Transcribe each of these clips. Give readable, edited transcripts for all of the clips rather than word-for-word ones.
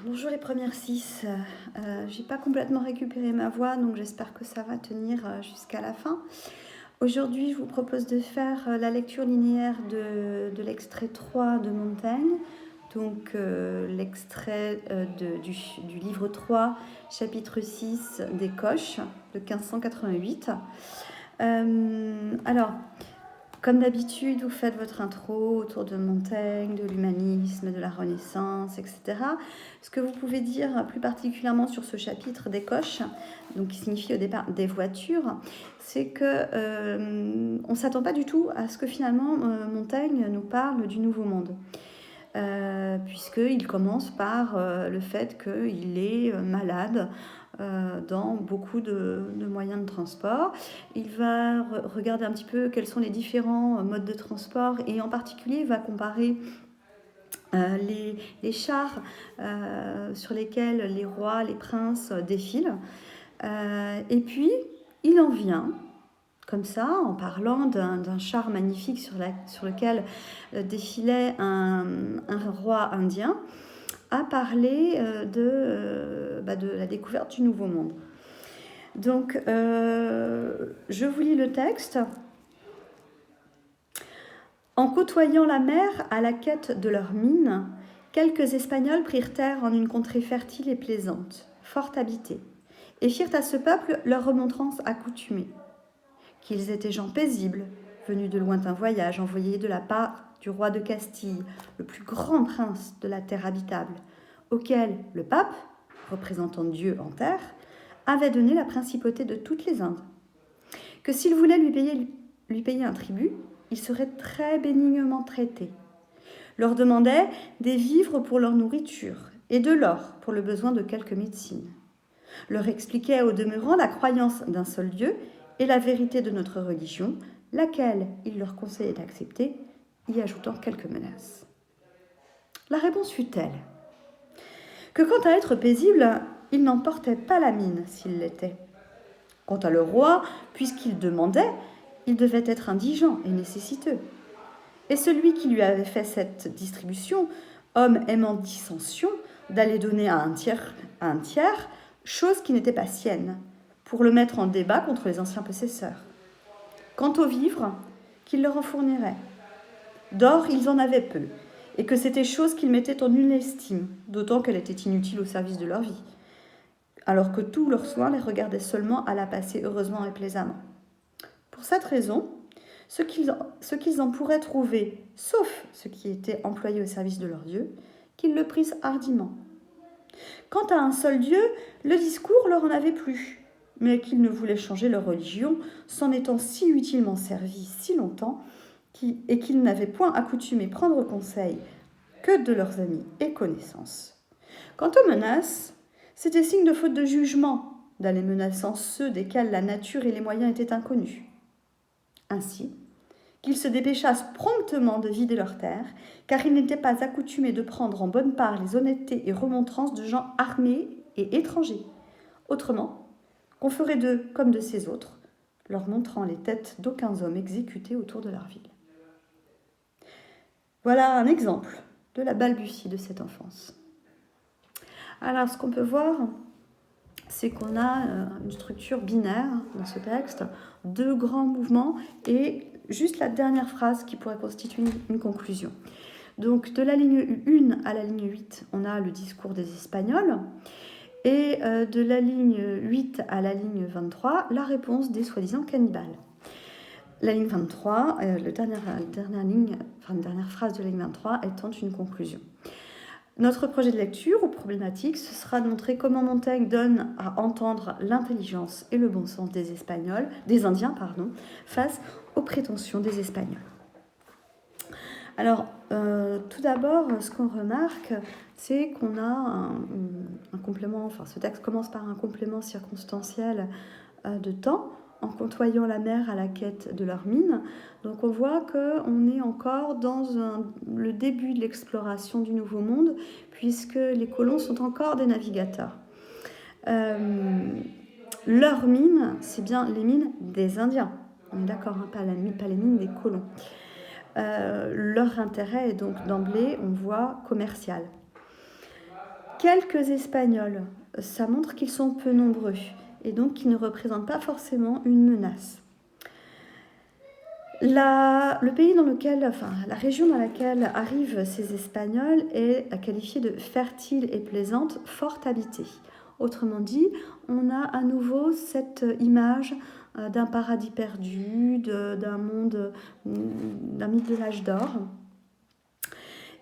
Bonjour les premières 6. J'ai pas complètement récupéré ma voix, donc j'espère que ça va tenir jusqu'à la fin. Aujourd'hui, je vous propose de faire la lecture linéaire de l'extrait 3 de Montaigne, donc l'extrait du livre 3, chapitre 6 des Coches, de 1588. Alors, comme d'habitude, vous faites votre intro autour de Montaigne, de l'humanisme, de la Renaissance, etc. Ce que vous pouvez dire plus particulièrement sur ce chapitre des coches, donc qui signifie au départ des voitures, c'est que on ne s'attend pas du tout à ce que finalement Montaigne nous parle du Nouveau Monde. Puisqu'il commence par le fait qu'il est malade dans beaucoup de moyens de transport. Il va regarder un petit peu quels sont les différents modes de transport et en particulier il va comparer les chars sur lesquels les rois, les princes défilent. Et puis il en vient comme ça, en parlant d'un char magnifique sur lequel défilait un roi indien, à parler de la découverte du Nouveau Monde. Donc, je vous lis le texte. En côtoyant la mer à la quête de leurs mines, quelques Espagnols prirent terre en une contrée fertile et plaisante, fort habitée, et firent à ce peuple leur remontrance accoutumée. Qu'ils étaient gens paisibles, venus de lointains voyages, envoyés de la part du roi de Castille, le plus grand prince de la terre habitable, auquel le pape, représentant Dieu en terre, avait donné la principauté de toutes les Indes. Que s'il voulait lui payer un tribut, il serait très bénignement traité. Leur demandait des vivres pour leur nourriture et de l'or pour le besoin de quelques médecines. Leur expliquait au demeurant la croyance d'un seul Dieu et la vérité de notre religion, laquelle il leur conseillait d'accepter, y ajoutant quelques menaces. La réponse fut telle que quant à être paisible, il n'en portait pas la mine s'il l'était. Quant à le roi, puisqu'il demandait, il devait être indigent et nécessiteux. Et celui qui lui avait fait cette distribution, homme aimant dissension, d'aller donner à un tiers, chose qui n'était pas sienne, pour le mettre en débat contre les anciens possesseurs. Quant aux vivres, qu'il leur en fournirait. D'or, ils en avaient peu, et que c'était chose qu'ils mettaient en nulle estime, d'autant qu'elle était inutile au service de leur vie, alors que tous leurs soins les regardaient seulement à la passer heureusement et plaisamment. Pour cette raison, ce qu'ils en pourraient trouver, sauf ce qui était employé au service de leur Dieu, qu'ils le prissent hardiment. Quant à un seul Dieu, le discours leur en avait plu, mais qu'ils ne voulaient changer leur religion, s'en étant si utilement servis si longtemps, et qu'ils n'avaient point accoutumé prendre conseil que de leurs amis et connaissances. Quant aux menaces, c'était signe de faute de jugement d'aller menaçant ceux desquels la nature et les moyens étaient inconnus. Ainsi, qu'ils se dépêchassent promptement de vider leurs terres, car ils n'étaient pas accoutumés de prendre en bonne part les honnêtetés et remontrances de gens armés et étrangers. Autrement, qu'on ferait d'eux comme de ces autres, leur montrant les têtes d'aucuns hommes exécutés autour de leur ville. Voilà un exemple de la balbutie de cette enfance. Alors, ce qu'on peut voir, c'est qu'on a une structure binaire dans ce texte, deux grands mouvements et juste la dernière phrase qui pourrait constituer une conclusion. Donc de la ligne 1 à la ligne 8, on a le discours des Espagnols, et de la ligne 8 à la ligne 23, la réponse des soi-disant cannibales. La ligne 23, la dernière phrase de la ligne 23 étant une conclusion. Notre projet de lecture ou problématique, ce sera de montrer comment Montaigne donne à entendre l'intelligence et le bon sens des Indiens, face aux prétentions des Espagnols. Alors, tout d'abord, ce qu'on remarque, c'est qu'on a un complément, ce texte commence par un complément circonstanciel de temps, en côtoyant la mer à la quête de leur mine. Donc on voit qu'on est encore dans le début de l'exploration du Nouveau Monde, puisque les colons sont encore des navigateurs. Leurs mines, c'est bien les mines des Indiens. On est d'accord, pas les mines des colons. Leur intérêt est donc d'emblée, on voit, commercial. quelques Espagnols, ça montre qu'ils sont peu nombreux et donc qu'ils ne représentent pas forcément une menace. Le pays dans lequel, enfin, la région dans laquelle arrivent ces Espagnols est qualifiée de fertile et plaisante, fort habitée. Autrement dit, on a à nouveau cette image d'un paradis perdu, d'un monde, d'un mythe de l'âge d'or.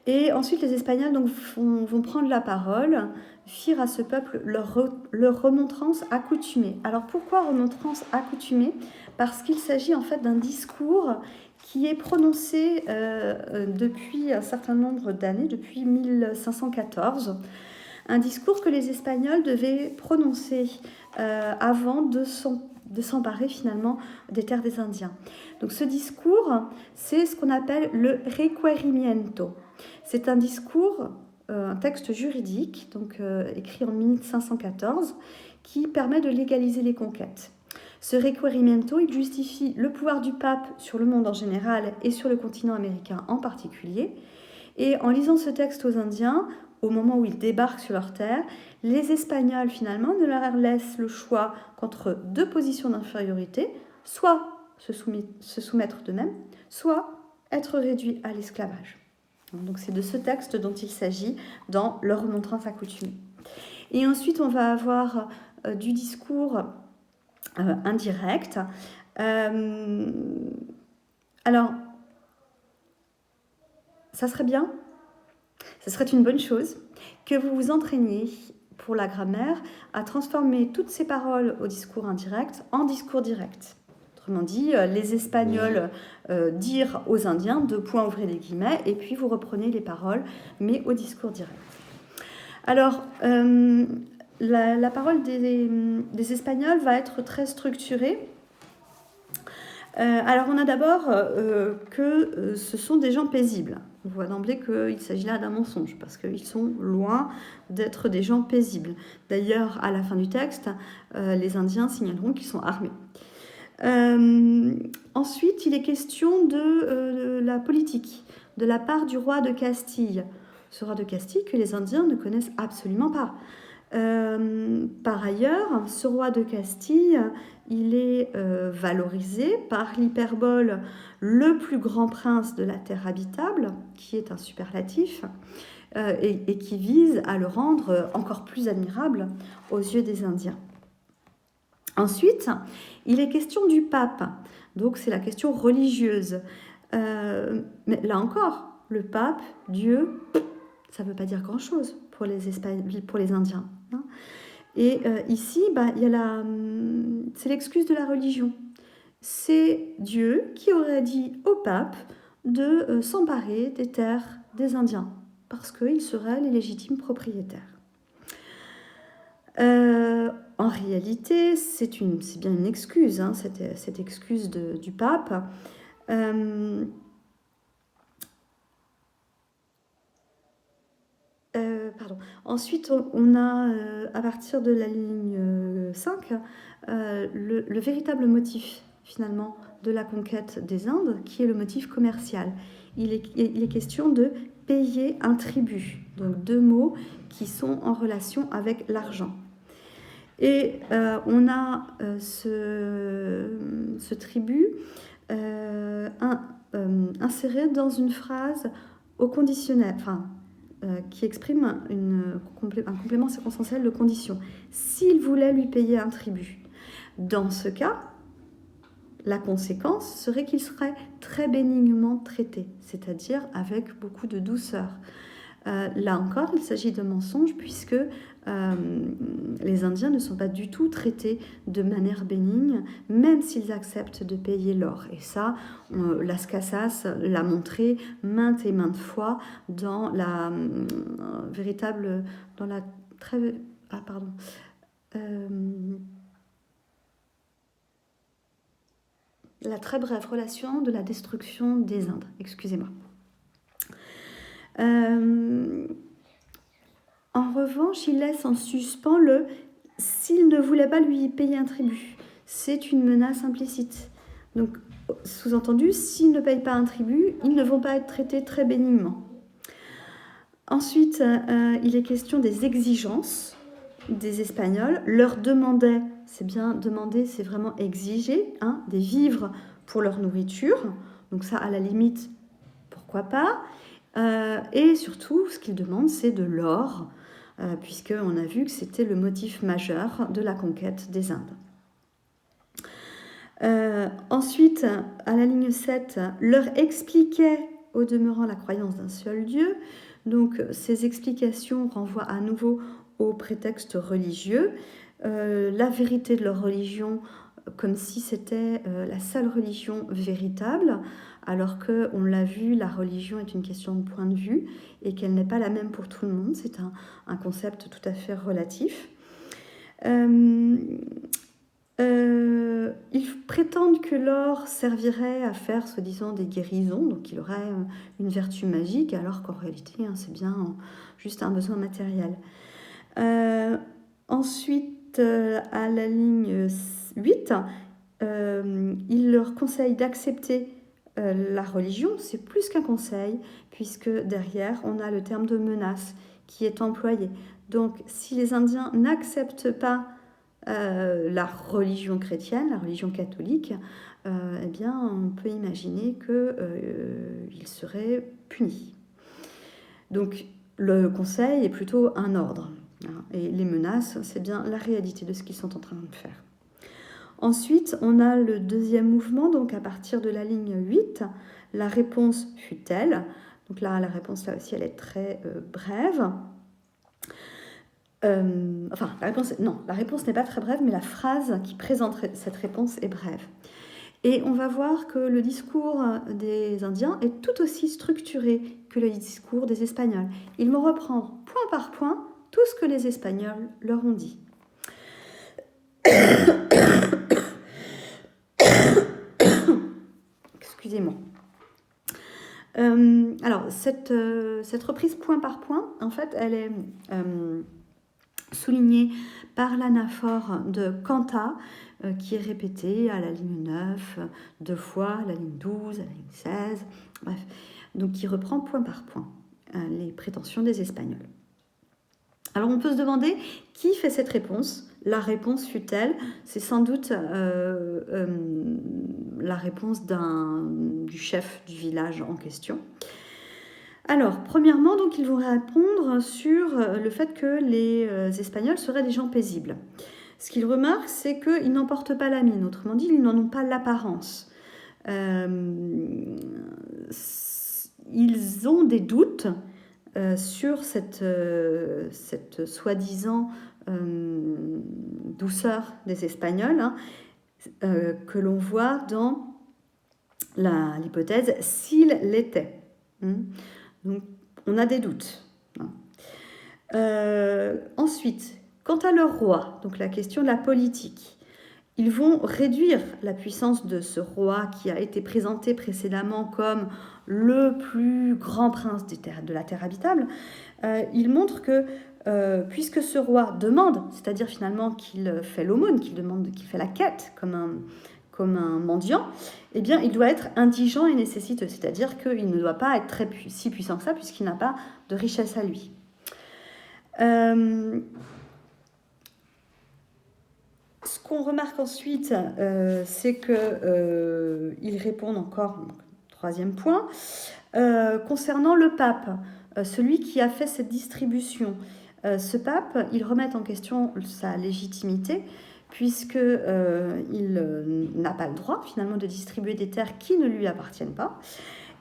Et ensuite, les Espagnols donc, vont prendre la parole, firent à ce peuple leur remontrance accoutumée. Alors pourquoi remontrance accoutumée ? Parce qu'il s'agit en fait d'un discours qui est prononcé depuis un certain nombre d'années, depuis 1514. Un discours que les Espagnols devaient prononcer avant de s'emparer finalement des terres des Indiens. Donc ce discours, c'est ce qu'on appelle le requerimiento. C'est un discours, un texte juridique, donc écrit en 1514, qui permet de légaliser les conquêtes. Ce requerimiento, il justifie le pouvoir du pape sur le monde en général et sur le continent américain en particulier. Et en lisant ce texte aux Indiens, au moment où ils débarquent sur leur terre, les Espagnols finalement ne leur laissent le choix qu'entre deux positions d'infériorité, soit se soumettre d'eux-mêmes, soit être réduits à l'esclavage. Donc c'est de ce texte dont il s'agit dans leur remontrance accoutumée. Et ensuite on va avoir du discours indirect. Alors, ça serait bien, ce serait une bonne chose que vous vous entraîniez pour la grammaire à transformer toutes ces paroles au discours indirect en discours direct. Autrement dit, les Espagnols dire aux Indiens, deux points, ouvrez les guillemets, et puis vous reprenez les paroles, mais au discours direct. Alors, la parole des Espagnols va être très structurée. Alors, on a d'abord que ce sont des gens paisibles. On voit d'emblée qu'il s'agit là d'un mensonge, parce qu'ils sont loin d'être des gens paisibles. D'ailleurs, à la fin du texte, les Indiens signaleront qu'ils sont armés. Ensuite, il est question de la politique, de la part du roi de Castille. Ce roi de Castille que les Indiens ne connaissent absolument pas. Par ailleurs, ce roi de Castille, il est valorisé par l'hyperbole le plus grand prince de la terre habitable, qui est un superlatif, et qui vise à le rendre encore plus admirable aux yeux des Indiens. Ensuite, il est question du pape, donc c'est la question religieuse. Mais là encore, le pape, Dieu, ça ne veut pas dire grand-chose pour les Indiens. Hein. Et ici, c'est l'excuse de la religion. C'est Dieu qui aurait dit au pape de s'emparer des terres des Indiens, parce qu'ils seraient les légitimes propriétaires. En réalité, c'est bien une excuse, hein, cette excuse du pape. Ensuite, on a, à partir de la ligne 5, le véritable motif, finalement, de la conquête des Indes, qui est le motif commercial. Il est question de payer un tribut, donc deux mots qui sont en relation avec l'argent. Et on a ce tribut inséré dans une phrase au conditionnel, qui exprime un complément circonstanciel de condition. S'il voulait lui payer un tribut, dans ce cas, la conséquence serait qu'il serait très bénignement traité, c'est-à-dire avec beaucoup de douceur. Là encore, il s'agit de mensonge puisque les Indiens ne sont pas du tout traités de manière bénigne, même s'ils acceptent de payer l'or. Et ça, Las Casas l'a montré maintes et maintes fois dans la la très brève relation de la destruction des Indes. Excusez-moi. En revanche, il laisse en suspens le « s'il ne voulait pas lui payer un tribut ». C'est une menace implicite. Donc, sous-entendu, s'ils ne payent pas un tribut, ils ne vont pas être traités très bénignement. Ensuite, il est question des exigences des Espagnols. Leur demandaient, c'est bien demander, c'est vraiment exiger, hein, des vivres pour leur nourriture. Donc ça, à la limite, pourquoi pas. Et surtout, ce qu'ils demandent, c'est de l'or, puisqu'on a vu que c'était le motif majeur de la conquête des Indes. Ensuite, à la ligne 7, leur expliquait au demeurant la croyance d'un seul Dieu. Donc ces explications renvoient à nouveau au prétexte religieux, la vérité de leur religion comme si c'était la seule religion véritable, alors que, on l'a vu, la religion est une question de point de vue et qu'elle n'est pas la même pour tout le monde. C'est un concept tout à fait relatif. Ils prétendent que l'or servirait à faire, soi-disant, des guérisons, donc il aurait une vertu magique, alors qu'en réalité, hein, c'est bien juste un besoin matériel. Ensuite, à la ligne 8, il leur conseille d'accepter la religion. C'est plus qu'un conseil, puisque derrière, on a le terme de menace qui est employé. Donc, si les Indiens n'acceptent pas la religion chrétienne, la religion catholique, eh bien, on peut imaginer qu'ils seraient punis. Donc, le conseil est plutôt un ordre. Hein, et les menaces, c'est bien la réalité de ce qu'ils sont en train de faire. Ensuite, on a le deuxième mouvement, donc à partir de la ligne 8, la réponse fut-elle. Donc là, la réponse, là aussi, elle est très brève. Enfin, la réponse n'est pas très brève, mais la phrase qui présente cette réponse est brève. Et on va voir que le discours des Indiens est tout aussi structuré que le discours des Espagnols. Il me reprend point par point tout ce que les Espagnols leur ont dit. Excusez-moi. Alors, cette reprise point par point, en fait, elle est soulignée par l'anaphore de Canta, qui est répétée à la ligne 9, 2 fois, à la ligne 12, à la ligne 16, bref. Donc, qui reprend point par point les prétentions des Espagnols. Alors, on peut se demander qui fait cette réponse. La réponse fut-elle? C'est sans doute la réponse du chef du village en question. Alors, premièrement, donc, ils vont répondre sur le fait que les Espagnols seraient des gens paisibles. Ce qu'ils remarquent, c'est qu'ils n'en portent pas la mine. Autrement dit, ils n'en ont pas l'apparence. Ils ont des doutes sur cette soi-disant douceur des Espagnols, hein, que l'on voit dans l'hypothèse « s'il l'était ». Donc, on a des doutes. Ensuite, quant à leur roi, donc la question de la politique, ils vont réduire la puissance de ce roi qui a été présenté précédemment comme le plus grand prince de la terre habitable. Ils montrent que puisque ce roi demande, c'est-à-dire finalement qu'il fait l'aumône, qu'il fait la quête comme un mendiant, eh bien, il doit être indigent et nécessiteux, c'est-à-dire qu'il ne doit pas être si puissant que ça, puisqu'il n'a pas de richesse à lui. Ce qu'on remarque ensuite, c'est qu'ils répondent encore, troisième point, concernant le pape, celui qui a fait cette distribution. Ce pape, ils remettent en question sa légitimité, puisqu'il n'a pas le droit finalement de distribuer des terres qui ne lui appartiennent pas.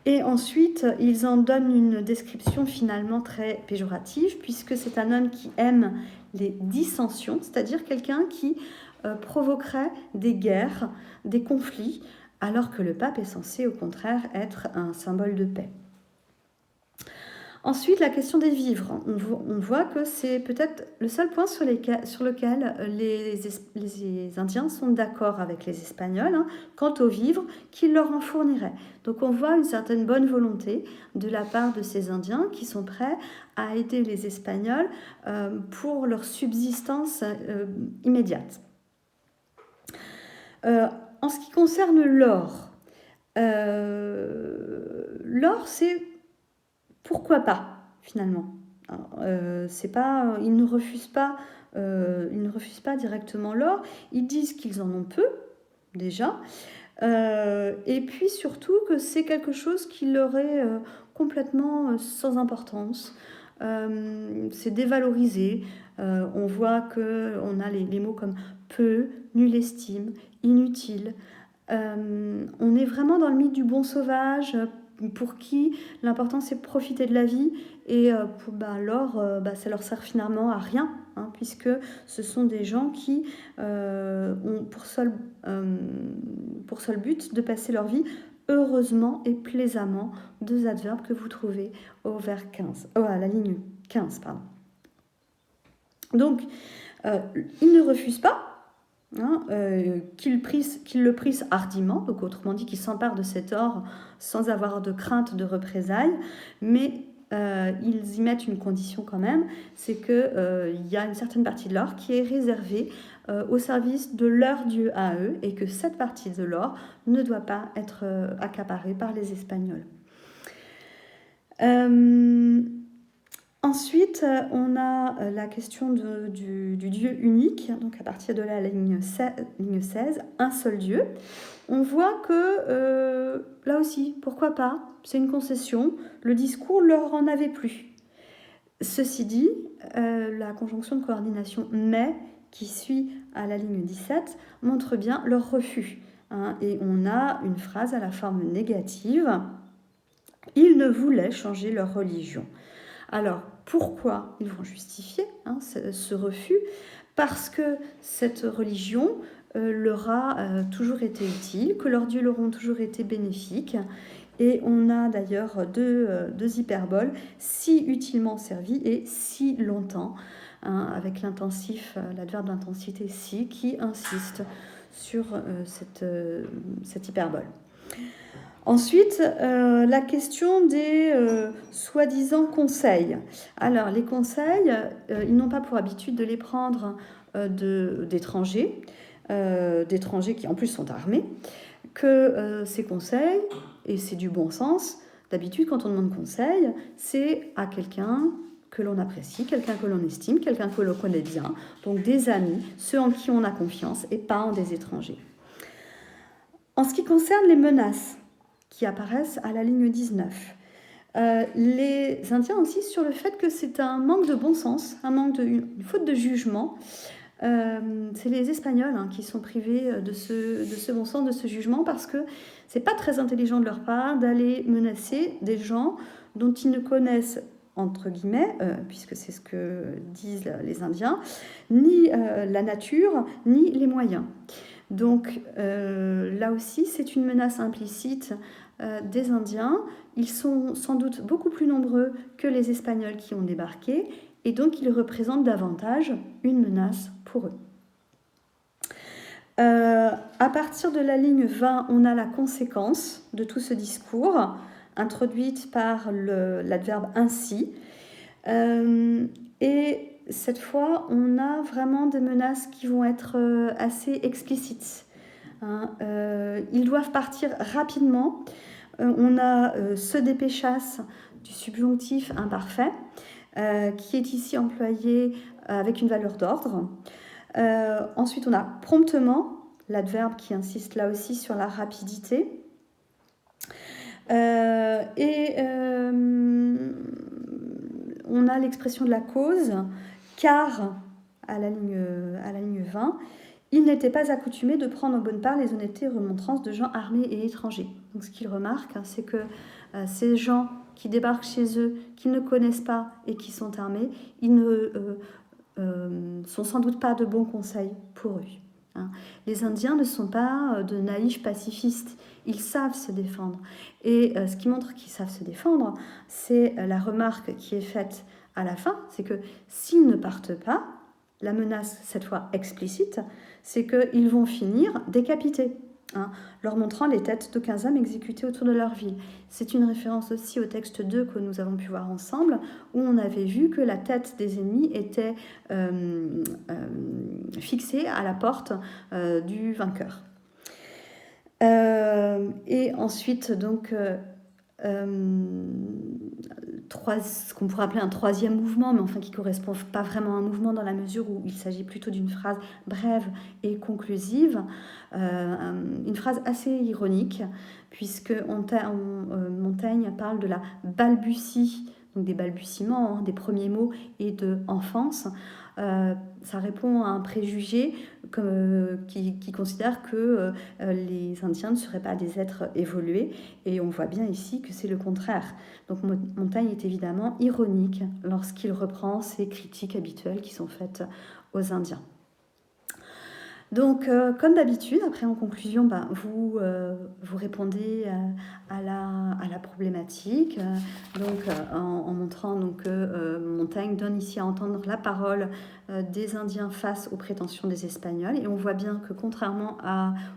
Et ensuite, ils en donnent une description finalement très péjorative, puisque c'est un homme qui aime les dissensions, c'est-à-dire quelqu'un qui provoquerait des guerres, des conflits, alors que le pape est censé au contraire être un symbole de paix. Ensuite, la question des vivres. On voit que c'est peut-être le seul point sur lequel les Indiens sont d'accord avec les Espagnols, hein, quant aux vivres qu'ils leur en fourniraient. Donc on voit une certaine bonne volonté de la part de ces Indiens qui sont prêts à aider les Espagnols pour leur subsistance immédiate. En ce qui concerne l'or, l'or c'est... Pourquoi pas, finalement? Ils ne refusent pas, directement l'or. Ils disent qu'ils en ont peu, déjà. Et puis surtout que c'est quelque chose qui leur est complètement sans importance. C'est dévalorisé. On voit qu'on a les mots comme peu, nulle estime, inutile. On est vraiment dans le mythe du bon sauvage, pour qui l'important c'est de profiter de la vie, et l'or, ça leur sert finalement à rien, hein, puisque ce sont des gens qui ont pour seul but de passer leur vie heureusement et plaisamment, deux adverbes que vous trouvez à la ligne 15. Pardon. Donc, ils ne refusent pas, hein, qu'ils le prissent hardiment, donc autrement dit qu'ils s'emparent de cet or sans avoir de crainte de représailles, mais ils y mettent une condition quand même, c'est qu'il y a une certaine partie de l'or qui est réservée au service de leur dieu à eux, et que cette partie de l'or ne doit pas être accaparée par les Espagnols. Ensuite, on a la question du Dieu unique, donc à partir de la ligne 16, un seul Dieu. On voit que, là aussi, pourquoi pas, c'est une concession, le discours leur en avait plus. Ceci dit, la conjonction de coordination « mais » qui suit à la ligne 17 montre bien leur refus, hein, et on a une phrase à la forme négative. « Ils ne voulaient changer leur religion ». Alors, pourquoi ils vont justifier ce refus? Parce que cette religion leur a toujours été utile, que leurs dieux leur ont toujours été bénéfiques. Et on a d'ailleurs deux hyperboles, si utilement servi et si longtemps, hein, avec l'adverbe d'intensité si, qui insiste sur cette hyperbole. Ensuite, la question des soi-disant conseils. Alors, les conseils, ils n'ont pas pour habitude de les prendre d'étrangers qui en plus sont armés, que ces conseils, et c'est du bon sens, d'habitude quand on demande conseil, c'est à quelqu'un que l'on apprécie, quelqu'un que l'on estime, quelqu'un que l'on connaît bien, donc des amis, ceux en qui on a confiance, et pas en des étrangers. En ce qui concerne les menaces qui apparaissent à la ligne 19, les Indiens insistent sur le fait que c'est un manque de bon sens, une faute de jugement. C'est les Espagnols qui sont privés de ce bon sens, de ce jugement, parce que c'est pas très intelligent de leur part d'aller menacer des gens dont ils ne connaissent, entre guillemets, puisque c'est ce que disent les Indiens, ni la nature, ni les moyens. Donc là aussi, c'est une menace implicite des Indiens. Ils sont sans doute beaucoup plus nombreux que les Espagnols qui ont débarqué, et donc ils représentent davantage une menace pour eux. À partir de la ligne 20, on a la conséquence de tout ce discours, introduite par l'adverbe ainsi. Et cette fois, on a vraiment des menaces qui vont être assez explicites. Ils doivent partir rapidement. On a se dépêchasse du subjonctif imparfait, qui est ici employé avec une valeur d'ordre. Ensuite, on a promptement, l'adverbe qui insiste là aussi sur la rapidité. On a l'expression de la cause, car, à la ligne 20, il n'était pas accoutumé de prendre en bonne part les honnêtetés et remontrances de gens armés et étrangers. Donc ce qu'il remarque, c'est que ces gens qui débarquent chez eux, qui ne connaissent pas et qui sont armés, ils ne sont sans doute pas de bons conseils pour eux. Les Indiens ne sont pas de naïfs pacifistes, ils savent se défendre. Et ce qui montre qu'ils savent se défendre, c'est la remarque qui est faite à la fin, c'est que s'ils ne partent pas, la menace, cette fois explicite, c'est qu'ils vont finir décapités, leur montrant les têtes de 15 hommes exécutés autour de leur ville. C'est une référence aussi au texte 2 que nous avons pu voir ensemble, où on avait vu que la tête des ennemis était fixée à la porte du vainqueur. Et ensuite, donc, ce qu'on pourrait appeler un troisième mouvement, mais enfin qui ne correspond pas vraiment à un mouvement dans la mesure où il s'agit plutôt d'une phrase brève et conclusive, une phrase assez ironique, puisque Montaigne parle de la balbutie, donc des balbutiements, des premiers mots, et de enfance. Ça répond à un préjugé qui considère que les Indiens ne seraient pas des êtres évolués, et on voit bien ici que c'est le contraire. Donc Montaigne est évidemment ironique lorsqu'il reprend ces critiques habituelles qui sont faites aux Indiens. Donc, comme d'habitude, après en conclusion, vous répondez à la problématique, en montrant que Montaigne donne ici à entendre la parole des Indiens face aux prétentions des Espagnols. Et on voit bien que contrairement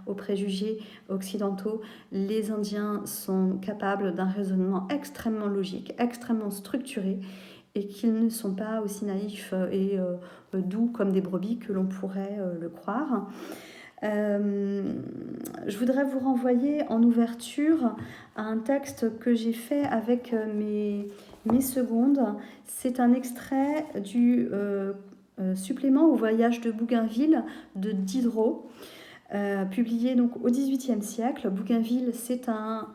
aux préjugés occidentaux, les Indiens sont capables d'un raisonnement extrêmement logique, extrêmement structuré, et qu'ils ne sont pas aussi naïfs et doux comme des brebis que l'on pourrait le croire. Je voudrais vous renvoyer en ouverture à un texte que j'ai fait avec mes secondes. C'est un extrait du supplément au voyage de Bougainville de Diderot, publié donc au XVIIIe siècle. Bougainville, c'est un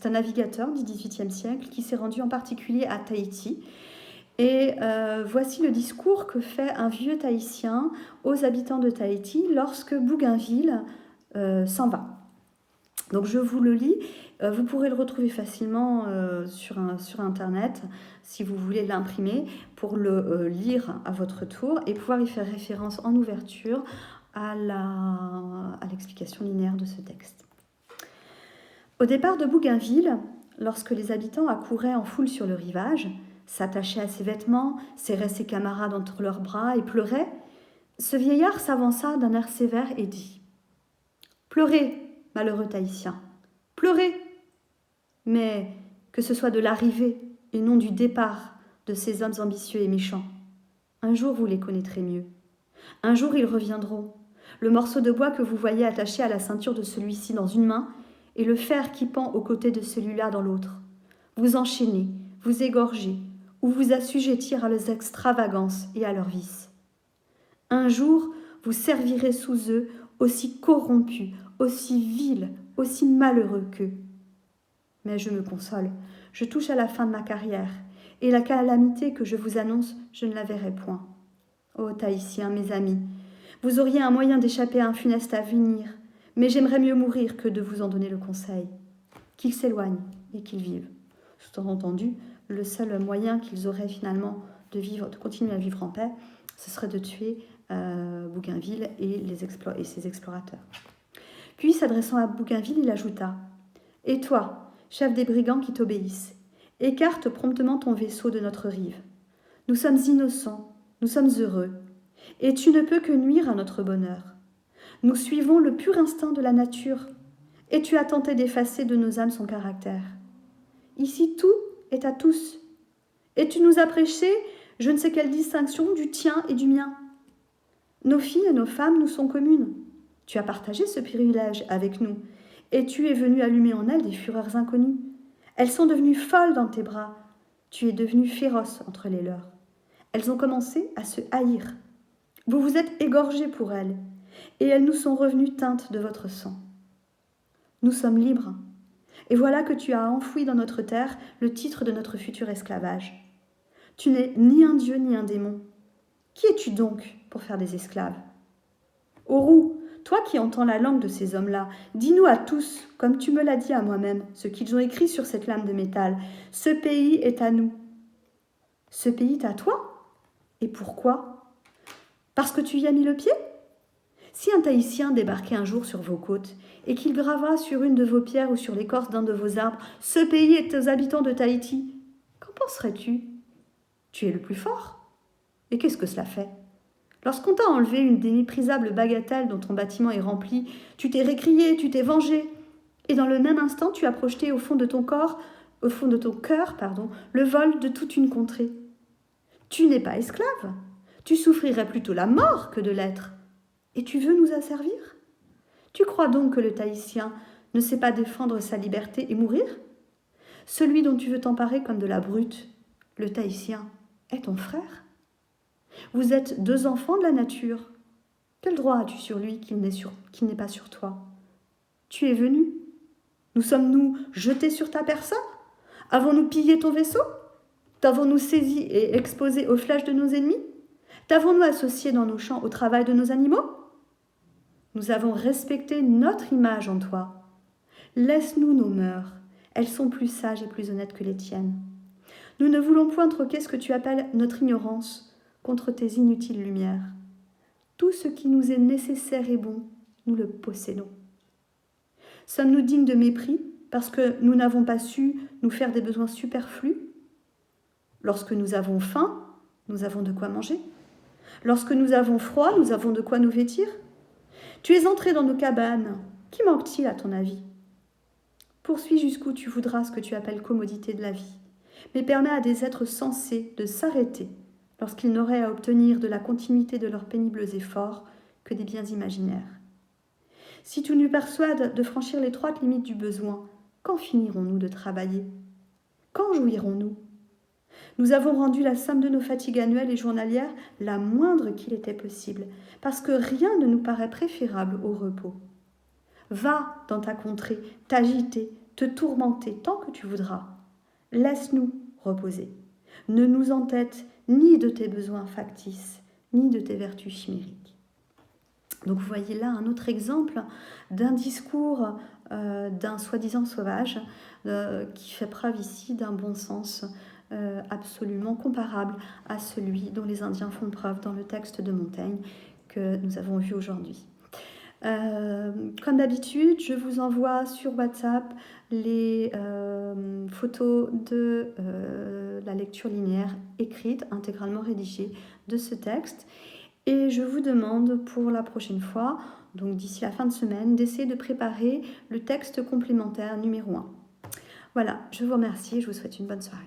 navigateur du XVIIIe siècle qui s'est rendu en particulier à Tahiti. Et voici le discours que fait un vieux Tahitien aux habitants de Tahiti lorsque Bougainville s'en va. Donc je vous le lis, vous pourrez le retrouver facilement sur Internet si vous voulez l'imprimer pour le lire à votre tour et pouvoir y faire référence en ouverture à l'explication linéaire de ce texte. Au départ de Bougainville, lorsque les habitants accouraient en foule sur le rivage, s'attachaient à ses vêtements, serraient ses camarades entre leurs bras et pleuraient, ce vieillard s'avança d'un air sévère et dit « Pleurez, malheureux Tahitiens, pleurez, mais que ce soit de l'arrivée et non du départ de ces hommes ambitieux et méchants. Un jour vous les connaîtrez mieux. Un jour ils reviendront. Le morceau de bois que vous voyez attaché à la ceinture de celui-ci dans une main et le fer qui pend aux côtés de celui-là dans l'autre. Vous enchaînez, vous égorgez, ou vous assujettir à leurs extravagances et à leurs vices. Un jour, vous servirez sous eux aussi corrompus, aussi vils, aussi malheureux qu'eux. Mais je me console, je touche à la fin de ma carrière, et la calamité que je vous annonce, je ne la verrai point. Ô Tahitiens, mes amis, vous auriez un moyen d'échapper à un funeste avenir, mais j'aimerais mieux mourir que de vous en donner le conseil. Qu'ils s'éloignent et qu'ils vivent. Sous-entendu, le seul moyen qu'ils auraient finalement de continuer à vivre en paix, ce serait de tuer Bougainville et ses explorateurs. Puis, s'adressant à Bougainville, il ajouta « Et toi, chef des brigands qui t'obéissent, écarte promptement ton vaisseau de notre rive. Nous sommes innocents, nous sommes heureux, et tu ne peux que nuire à notre bonheur. Nous suivons le pur instinct de la nature, et tu as tenté d'effacer de nos âmes son caractère. Ici, tout est à tous, et tu nous as prêché je ne sais quelle distinction du tien et du mien. Nos filles et nos femmes nous sont communes. Tu as partagé ce privilège avec nous, et tu es venu allumer en elles des fureurs inconnues. Elles sont devenues folles dans tes bras. Tu es devenu féroce entre les leurs. Elles ont commencé à se haïr. Vous vous êtes égorgés pour elles, et elles nous sont revenues teintes de votre sang. Nous sommes libres, et voilà que tu as enfoui dans notre terre le titre de notre futur esclavage. Tu n'es ni un dieu ni un démon. Qui es-tu donc pour faire des esclaves? Orou, toi qui entends la langue de ces hommes-là, dis-nous à tous, comme tu me l'as dit à moi-même, ce qu'ils ont écrit sur cette lame de métal. Ce pays est à nous. Ce pays est à toi? Et pourquoi? Parce que tu y as mis le pied? Si un Tahitien débarquait un jour sur vos côtes et qu'il grava sur une de vos pierres ou sur l'écorce d'un de vos arbres « Ce pays est aux habitants de Tahiti », qu'en penserais-tu? Tu es le plus fort. Et qu'est-ce que cela fait? Lorsqu'on t'a enlevé une des méprisables bagatelles dont ton bâtiment est rempli, tu t'es récrié, tu t'es vengé. Et dans le même instant, tu as projeté au fond de ton cœur, le vol de toute une contrée. Tu n'es pas esclave. Tu souffrirais plutôt la mort que de l'être. Et tu veux nous asservir? Tu crois donc que le Tahitien ne sait pas défendre sa liberté et mourir? Celui dont tu veux t'emparer comme de la brute, le Tahitien, est ton frère. Vous êtes 2 enfants de la nature. Quel droit as-tu sur lui qu'il n'est pas sur toi? Tu es venu. Nous sommes-nous jetés sur ta personne? Avons-nous pillé ton vaisseau? T'avons-nous saisi et exposé aux flèches de nos ennemis? T'avons-nous associé dans nos champs au travail de nos animaux? Nous avons respecté notre image en toi. Laisse-nous nos mœurs. Elles sont plus sages et plus honnêtes que les tiennes. Nous ne voulons point troquer ce que tu appelles notre ignorance contre tes inutiles lumières. Tout ce qui nous est nécessaire et bon, nous le possédons. Sommes-nous dignes de mépris parce que nous n'avons pas su nous faire des besoins superflus? Lorsque nous avons faim, nous avons de quoi manger. Lorsque nous avons froid, nous avons de quoi nous vêtir. Tu es entré dans nos cabanes. Qui manque-t-il à ton avis? Poursuis jusqu'où tu voudras ce que tu appelles commodité de la vie, mais permets à des êtres sensés de s'arrêter lorsqu'ils n'auraient à obtenir de la continuité de leurs pénibles efforts que des biens imaginaires. Si tu nous persuades de franchir l'étroite limite du besoin, quand finirons-nous de travailler? Quand jouirons-nous? Nous avons rendu la somme de nos fatigues annuelles et journalières la moindre qu'il était possible, parce que rien ne nous paraît préférable au repos. Va dans ta contrée, t'agiter, te tourmenter tant que tu voudras. Laisse-nous reposer. Ne nous entête ni de tes besoins factices, ni de tes vertus chimériques. Donc vous voyez là un autre exemple d'un discours d'un soi-disant sauvage qui fait preuve ici d'un bon sens absolument comparable à celui dont les Indiens font preuve dans le texte de Montaigne que nous avons vu aujourd'hui. Comme d'habitude, je vous envoie sur WhatsApp les photos de la lecture linéaire écrite, intégralement rédigée de ce texte. Et je vous demande pour la prochaine fois, donc d'ici la fin de semaine, d'essayer de préparer le texte complémentaire numéro 1. Voilà, je vous remercie et je vous souhaite une bonne soirée.